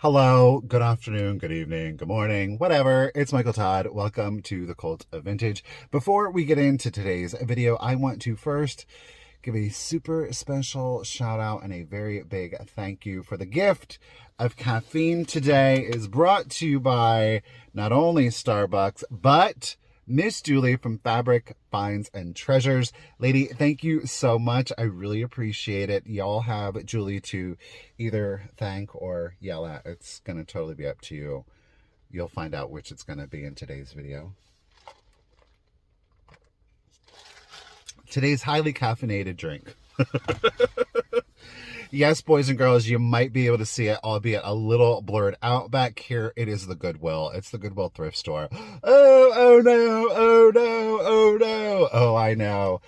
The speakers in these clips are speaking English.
Hello, good afternoon, good evening, good morning, whatever. It's Michael Todd. Welcome to the Cult of Vintage. Before we get into today's video, I want to first give a super special shout out and a very big thank you for the gift of caffeine. Today is brought to you by not only Starbucks, but Miss Julie from Fabric Finds and Treasures. Lady, thank you so much. I really appreciate it. Y'all have Julie to either thank or yell at. It's going to totally be up to you. You'll find out which it's going to be in today's video. Today's highly caffeinated drink. Yes, boys and girls, you might be able to see it, albeit a little blurred out back here. It is the Goodwill. It's the Goodwill thrift store. Oh no, oh no, oh no. Oh, I know.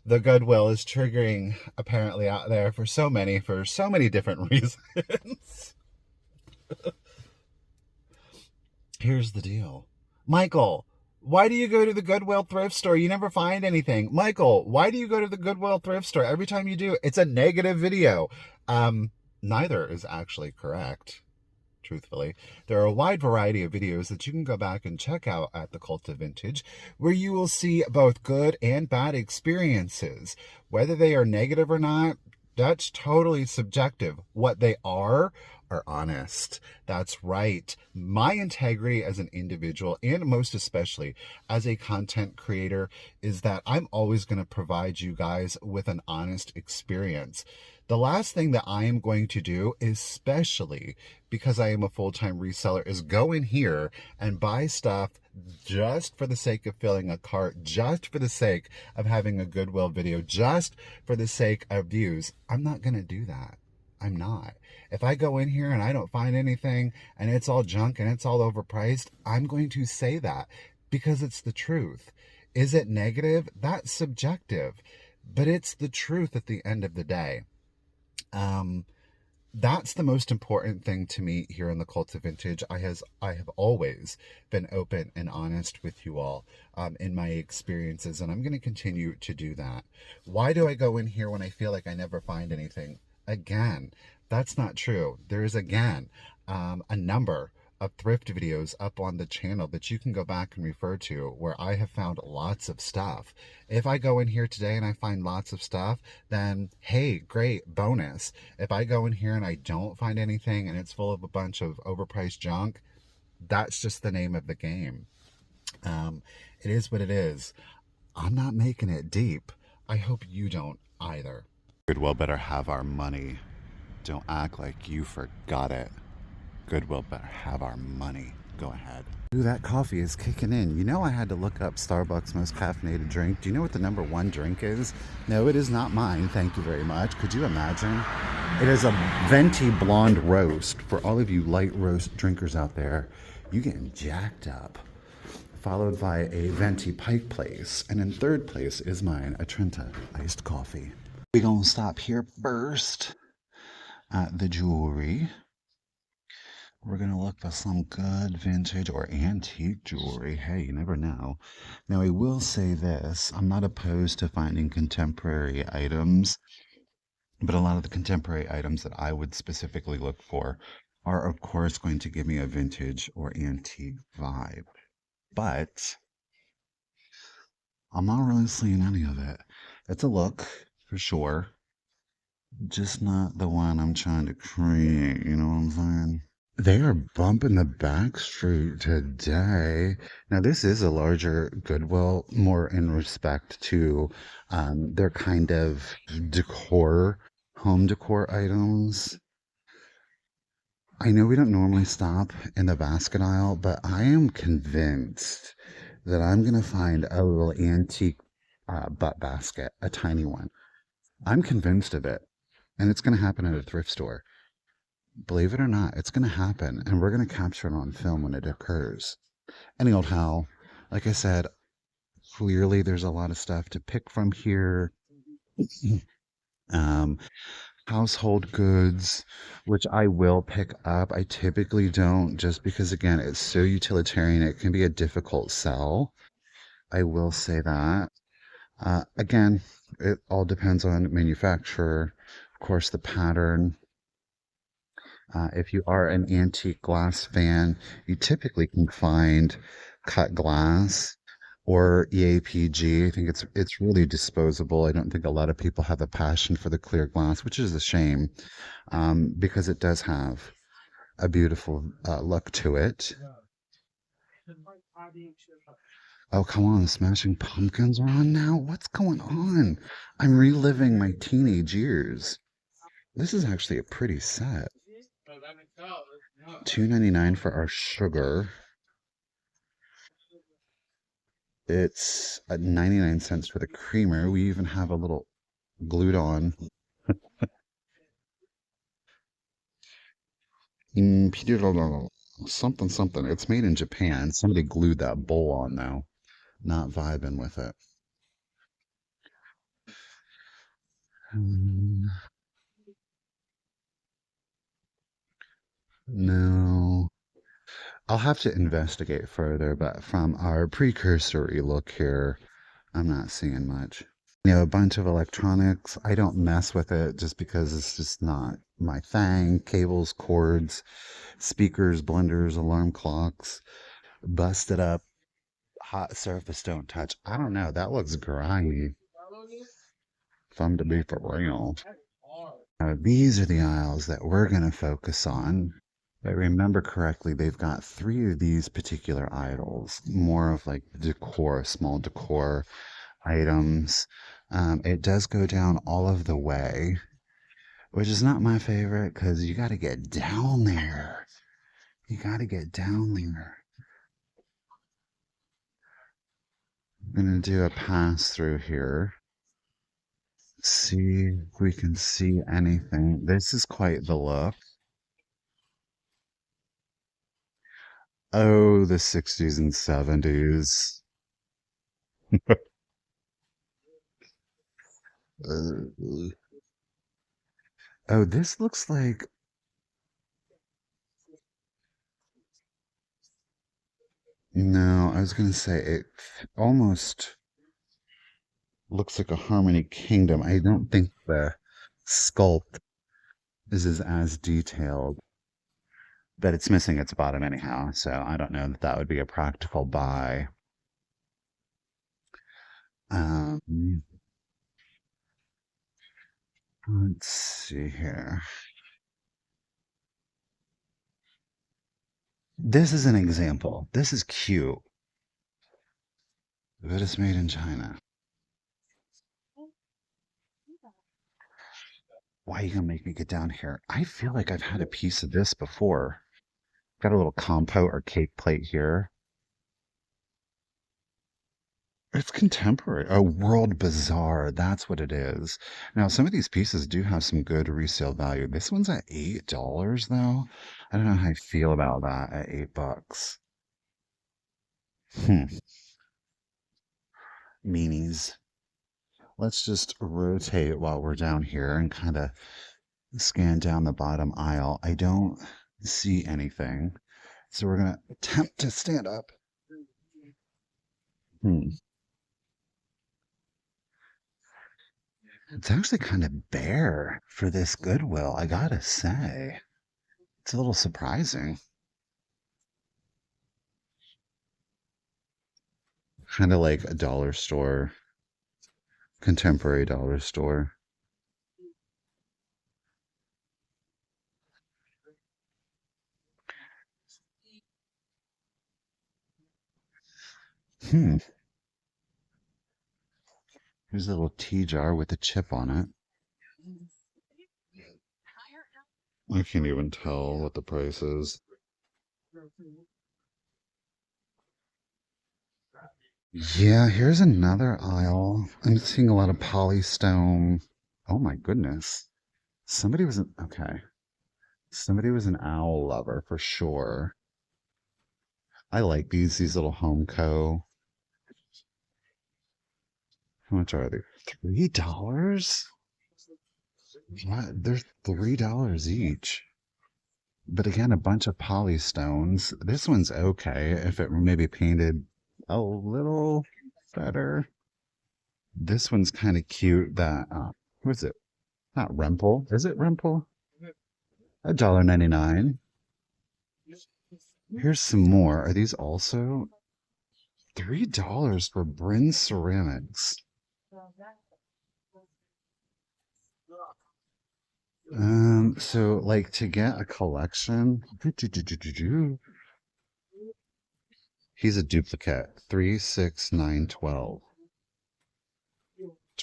The Goodwill is triggering apparently out there for so many different reasons. Here's the deal. Michael, why do you go to the Goodwill thrift store? You never find anything. Michael, why do you go to the Goodwill thrift store? Every time you do, it's a negative video. Neither is actually correct, truthfully. There are a wide variety of videos that you can go back and check out at The.Cult.Of.Vintage, where you will see both good and bad experiences. Whether they are negative or not, that's totally subjective. What they are honest. That's right. My integrity as an individual, and most especially as a content creator, is that I'm always going to provide you guys with an honest experience. The last thing that I am going to do, especially because I am a full-time reseller, is go in here and buy stuff just for the sake of filling a cart, just for the sake of having a Goodwill video, just for the sake of views. I'm not going to do that. I'm not. If I go in here and I don't find anything and it's all junk and it's all overpriced, I'm going to say that because it's the truth. Is it negative? That's subjective, but it's the truth at the end of the day. That's the most important thing to me here in the Cult of Vintage. I have always been open and honest with you all in my experiences, and I'm going to continue to do that. Why do I go in here when I feel like I never find anything? Again, that's not true. There's again a number of thrift videos up on the channel that you can go back and refer to where I have found lots of stuff. If I go in here today and I find lots of stuff, then hey, great, bonus. If I go in here and I don't find anything and it's full of a bunch of overpriced junk, that's just the name of the game. It is what it is. I'm not making it deep. I hope you don't either. Goodwill better have our money. Don't act like you forgot it. Goodwill better have our money. Go ahead. Ooh, that coffee is kicking in. You know I had to look up Starbucks most caffeinated drink. Do you know what the #1 drink is? No, it is not mine. Thank you very much. Could you imagine? It is a venti blonde roast. For all of you light roast drinkers out there, you getting jacked up. Followed by a venti pike place. And in third place is mine, a Trenta iced coffee. We're gonna stop here first at the jewelry. We're going to look for some good vintage or antique jewelry. Hey, you never know. Now, I will say this. I'm not opposed to finding contemporary items, but a lot of the contemporary items that I would specifically look for are, of course, going to give me a vintage or antique vibe. But I'm not really seeing any of it. It's a look, for sure. Just not the one I'm trying to create, you know what I'm saying? They are bumping the back street today. Now, this is a larger Goodwill, more in respect to their kind of decor, home decor items. I know we don't normally stop in the basket aisle, but I am convinced that I'm going to find a little antique butt basket, a tiny one. I'm convinced of it, and it's going to happen at a thrift store. Believe it or not, it's going to happen, and we're going to capture it on film when it occurs. Any old how, like I said, clearly there's a lot of stuff to pick from here. Household goods, which I will pick up. I typically don't, just because, again, it's so utilitarian. It can be a difficult sell. I will say that. Again, it all depends on manufacturer, of course, the pattern. If you are an antique glass fan, you typically can find cut glass or EAPG. I think it's really disposable. I don't think a lot of people have a passion for the clear glass, which is a shame, because it does have a beautiful look to it. Oh, come on, Smashing Pumpkins are on now? What's going on? I'm reliving my teenage years. This is actually a pretty set. $2.99 for our sugar. It's 99 cents for the creamer. We even have a little glued on something something. It's made in Japan. Somebody glued that bowl on though. Not vibing with it. Hmm, no. I'll have to investigate further, but from our precursory look here, I'm not seeing much. A bunch of electronics. I don't mess with it just because it's just not my thing. Cables, cords, speakers, blenders, alarm clocks, busted up, hot surface don't touch. I don't know. That looks grimy. Fun to be for real. These are the aisles that we're going to focus on. If I remember correctly, they've got three of these particular aisles, more of like decor, small decor items. It does go down all of the way, which is not my favorite because you got to get down there. You got to get down there. I'm going to do a pass through here. See if we can see anything. This is quite the look. Oh, the 60s and 70s. Uh, oh, this looks like, no, I was going to say it almost looks like a Harmony Kingdom. I don't think the sculpt is as detailed, but it's missing its bottom anyhow, so I don't know that that would be a practical buy. Um, let's see here. This is an example. This is cute, but it's made in China. Why are you gonna make me get down here? I feel like I've had a piece of this before. Got a little compote or cake plate here. It's contemporary. A World Bazaar. That's what it is. Now, some of these pieces do have some good resale value. This one's at $8 though. I don't know how I feel about that at $8. Hmm. Meanies. Let's just rotate while we're down here and kind of scan down the bottom aisle. I don't see anything. So we're going to attempt to stand up. Hmm. It's actually kind of bare for this Goodwill, I gotta say. It's a little surprising. Kind of like a dollar store, contemporary dollar store. Hmm. Here's a little tea jar with a chip on it. I can't even tell what the price is. Yeah, here's another aisle. I'm seeing a lot of polystone. Oh my goodness. Okay. Somebody was an owl lover for sure. I like these little Homeco. How much are they? $3? What? They're $3 each. But again, a bunch of polystones. This one's okay if it were maybe painted a little better. This one's kind of cute. That who is it? Not Rempel. Is it Rempel? $1.99. Here's some more. Are these also $3 for Bryn Ceramics? So like to get a collection, he's a duplicate. 36912.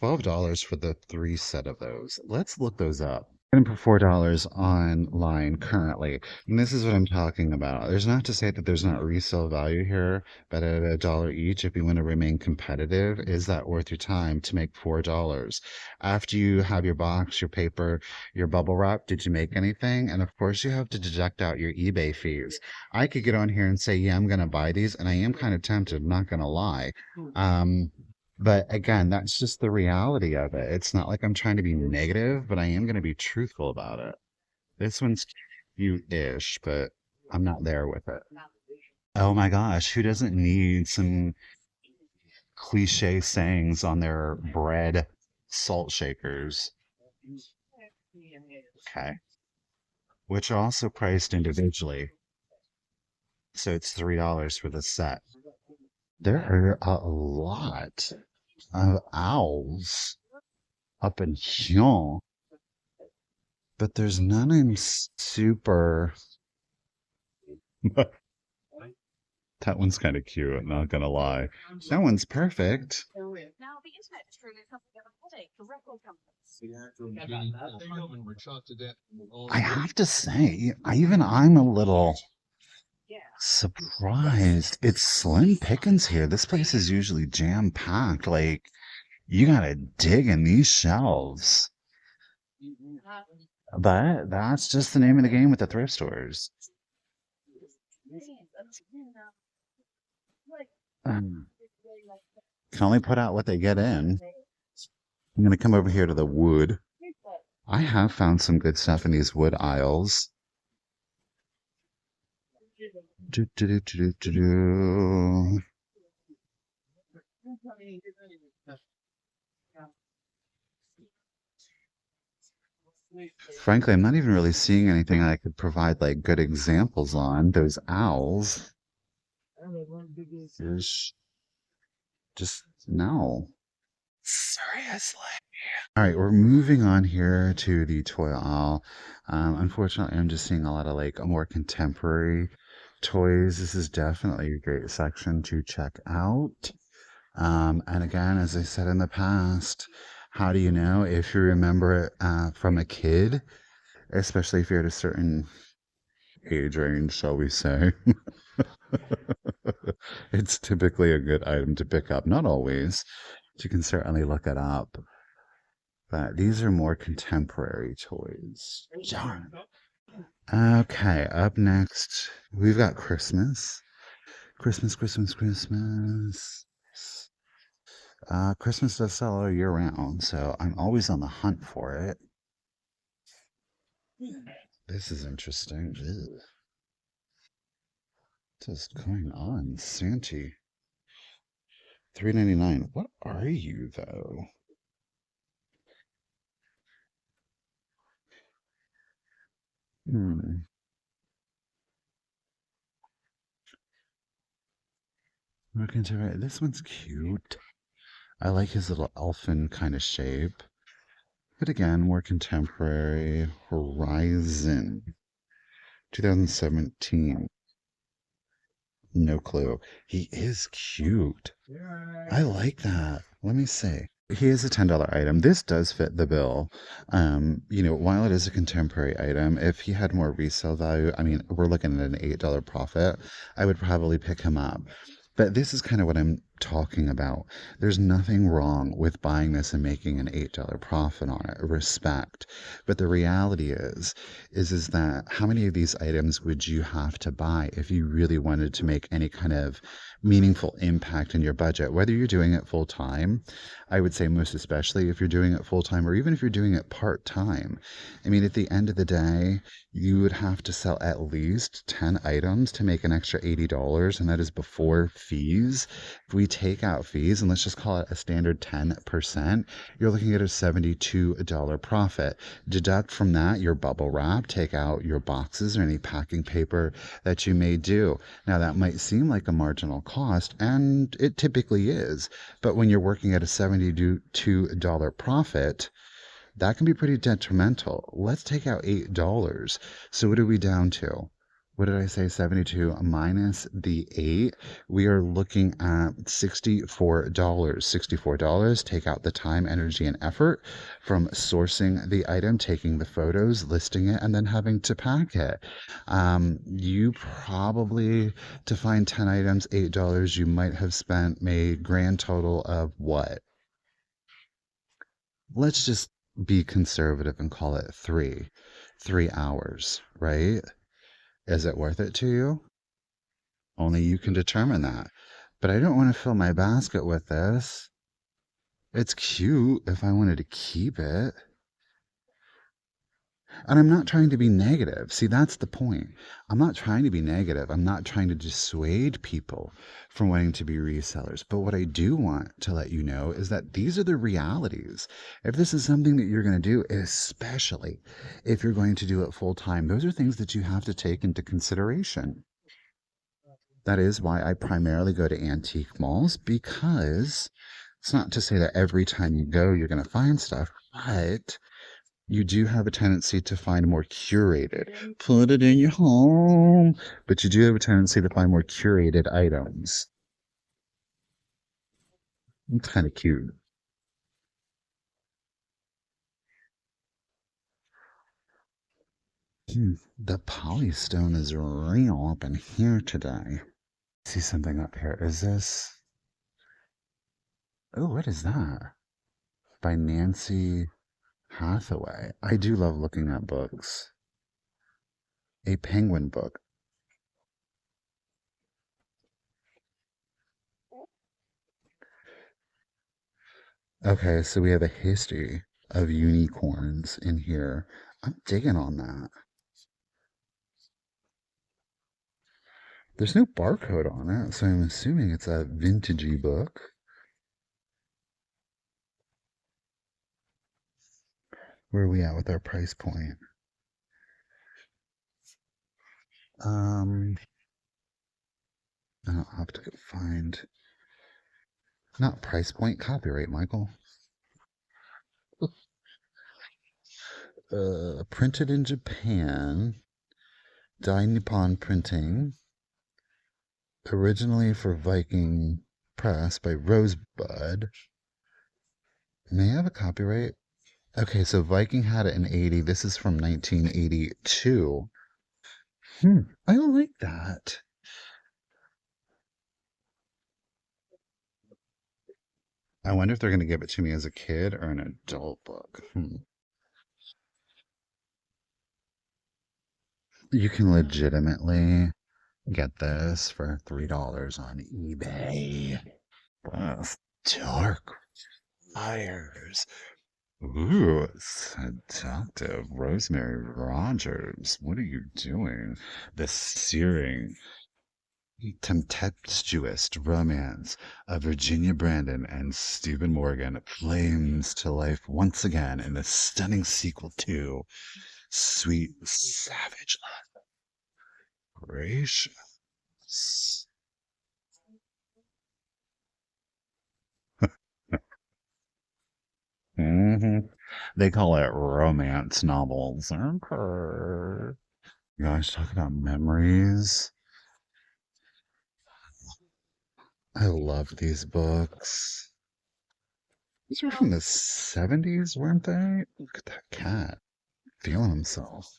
$12 for the three set of those. Let's look those up. And for $4 online currently. And this is what I'm talking about. There's not to say that there's not resale value here, but at a dollar each, if you want to remain competitive, is that worth your time to make $4? After you have your box, your paper, your bubble wrap, did you make anything? And of course, you have to deduct out your eBay fees. I could get on here and say, yeah, I'm going to buy these, and I am kind of tempted, not going to lie. But again, that's just the reality of it. It's not like I'm trying to be negative, but I am going to be truthful about it. This one's cute-ish, but I'm not there with it. Oh my gosh, who doesn't need some cliche sayings on their bread salt shakers? Okay. Which are also priced individually. So it's $3 for the set. There are a lot of owls up in here, but there's none I'm super. That one's kind of cute, I'm not gonna lie. That one's perfect. I have to say, I'm a little surprised. It's slim pickings here. This place is usually jam-packed. Like, you gotta dig in these shelves. But that's just the name of the game with the thrift stores. Um, can only put out what they get in. I'm gonna come over here to the wood. I have found some good stuff in these wood aisles. Do, do, do, do, do, do, do. Frankly, I'm not even really seeing anything I could provide like good examples on. Those owls. There's just no. Seriously. All right, we're moving on here to the toy aisle. Unfortunately, I'm just seeing a lot of like more contemporary toys. This is definitely a great section to check out. And again, as I said in the past, how do you know if you remember it from a kid, especially if you're at a certain age range, shall we say? It's typically a good item to pick up. Not always. You can certainly look it up. But these are more contemporary toys. Darn. Okay, up next, we've got Christmas. Christmas, Christmas, Christmas. Christmas does sell all year round, so I'm always on the hunt for it. This is interesting. Ew. What is going on, Santy? $3.99. What are you, though? Hmm. Looking to right. This one's cute. I like his little elfin kind of shape. But again, more contemporary. Horizon. 2017. No clue. He is cute. I like that. Let me see. He is a $10 item. This does fit the bill. While it is a contemporary item, if he had more resale value, I mean, we're looking at an $8 profit, I would probably pick him up. But this is kind of what I'm talking about. There's nothing wrong with buying this and making an $8 profit on it. Respect. But the reality is that how many of these items would you have to buy if you really wanted to make any kind of meaningful impact in your budget, whether you're doing it full time? I would say most especially if you're doing it full time or even if you're doing it part time. I mean, at the end of the day, you would have to sell at least 10 items to make an extra $80, and that is before fees. If we takeout fees, and let's just call it a standard 10%, you're looking at a $72 profit. Deduct from that your bubble wrap, take out your boxes or any packing paper that you may do. Now, that might seem like a marginal cost, and it typically is, but when you're working at a $72 profit, that can be pretty detrimental. Let's take out $8. So what are we down to? What did I say? 72 minus the 8. We are looking at $64. $64. Take out the time, energy, and effort from sourcing the item, taking the photos, listing it, and then having to pack it. You probably, to find 10 items, $8, you might have spent a grand total of what? Let's just be conservative and call it 3 hours, right? Is it worth it to you? Only you can determine that. But I don't want to fill my basket with this. It's cute if I wanted to keep it. And I'm not trying to be negative. See, that's the point. I'm not trying to be negative. I'm not trying to dissuade people from wanting to be resellers. But what I do want to let you know is that these are the realities. If this is something that you're going to do, especially if you're going to do it full time, those are things that you have to take into consideration. That is why I primarily go to antique malls, because it's not to say that every time you go, you're going to find stuff, but you do have a tendency to find more curated. Put it in your home. But you do have a tendency to find more curated items. It's kind of cute. The polystone is real up in here today. See something up here. Is this? Oh, what is that? By Nancy Hathaway. I do love looking at books. A penguin book. Okay, so we have a history of unicorns in here. I'm digging on that. There's no barcode on it, so I'm assuming it's a vintagey book. Where are we at with our price point? Um, I'll have to find, not price point, copyright, Michael. Printed in Japan, Dai Nippon Printing, originally for Viking Press by Rosebud. May I have a copyright? Okay, so Viking had it in 80. This is from 1982. I like that. I wonder if they're going to give it to me as a kid or an adult book. You can legitimately get this for $3 on eBay. That's dark fires. Ooh, seductive Rosemary Rogers. What are you doing? The searing, tempestuous romance of Virginia Brandon and Stephen Morgan flames to life once again in the stunning sequel to Sweet Savage Love. Gracious. They call it romance novels. Okay. Gosh, talk about memories. I love these books. These were from the 70s, weren't they? Look at that cat feeling himself.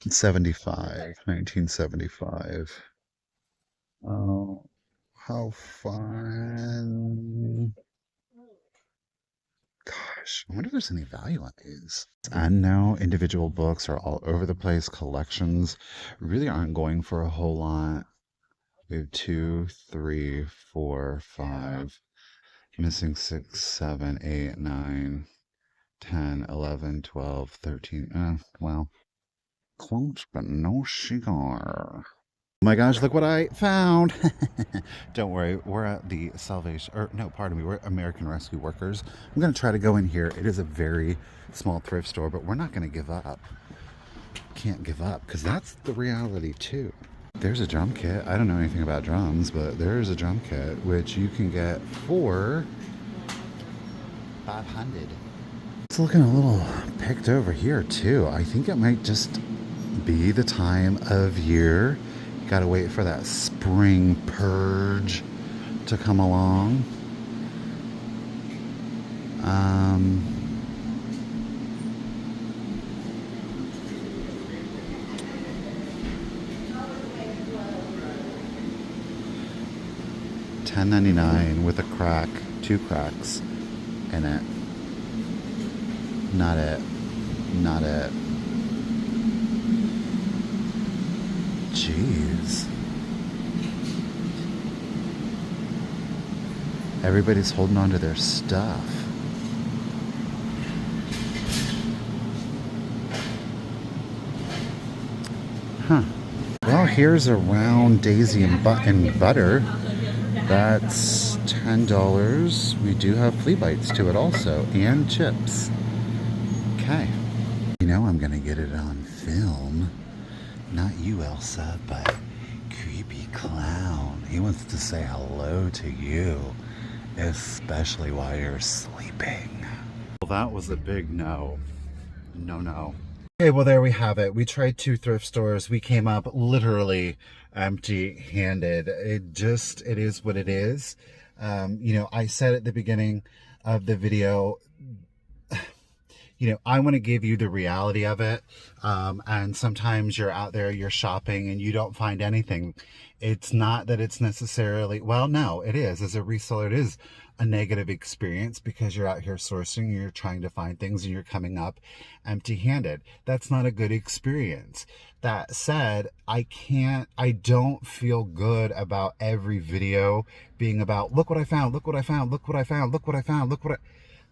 75, 1975. Oh, how fun. Gosh, I wonder if there's any value on these. And now individual books are all over the place. Collections really aren't going for a whole lot. We have 2, 3, 4, 5. Missing 6, 7, 8, 9, 10, 11, 12, 13. Well, close, but no cigar. Oh my gosh, look what I found. Don't worry, we're at the Salvation, or no, pardon me, we're American Rescue Workers. I'm going to try to go in here. It is a very small thrift store, but we're not going to give up. Can't give up, because that's the reality too. There's a drum kit. I don't know anything about drums, but there's a drum kit, which you can get for $500. It's looking a little picked over here too. I think it might just be the time of year. Gotta wait for that spring purge to come along. $10.99 with a crack, 2 cracks in it. Not it. Not it. Jeez. Everybody's holding on to their stuff. Huh. Well, here's a round daisy and butter. That's $10. We do have flea bites to it also, and chips. Okay. You know I'm gonna get it on film. Not you, Elsa, but Creepy Clown. He wants to say hello to you, especially while you're sleeping. Well, that was a big no. No. Okay, well, there we have it. We tried 2 thrift stores. We came up literally empty-handed. It is what it is. You know, I said at the beginning of the video, you know, I want to give you the reality of it. And sometimes you're out there, you're shopping, and you don't find anything. It's not that it's necessarily, well, no, it is. As a reseller, it is a negative experience because you're out here sourcing, you're trying to find things, and you're coming up empty-handed. That's not a good experience. That said, I don't feel good about every video being about, look what I found, look what I found, look what I found, look what I found, look what I...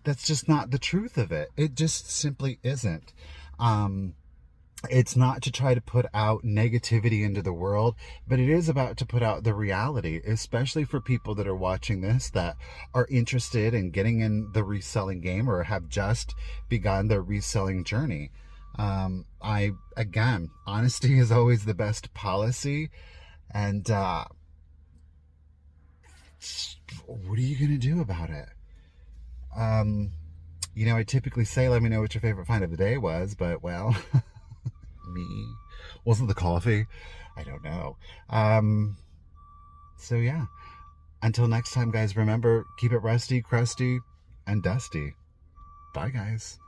That's just not the truth of it. It just simply isn't. It's not to try to put out negativity into the world, but it is about to put out the reality, especially for people that are watching this that are interested in getting in the reselling game or have just begun their reselling journey. Again, honesty is always the best policy. And what are you going to do about it? You know, I typically say, let me know what your favorite find of the day was, but well, me, wasn't the coffee? I don't know. So yeah, until next time, guys, remember, keep it rusty, crusty, and dusty. Bye, guys.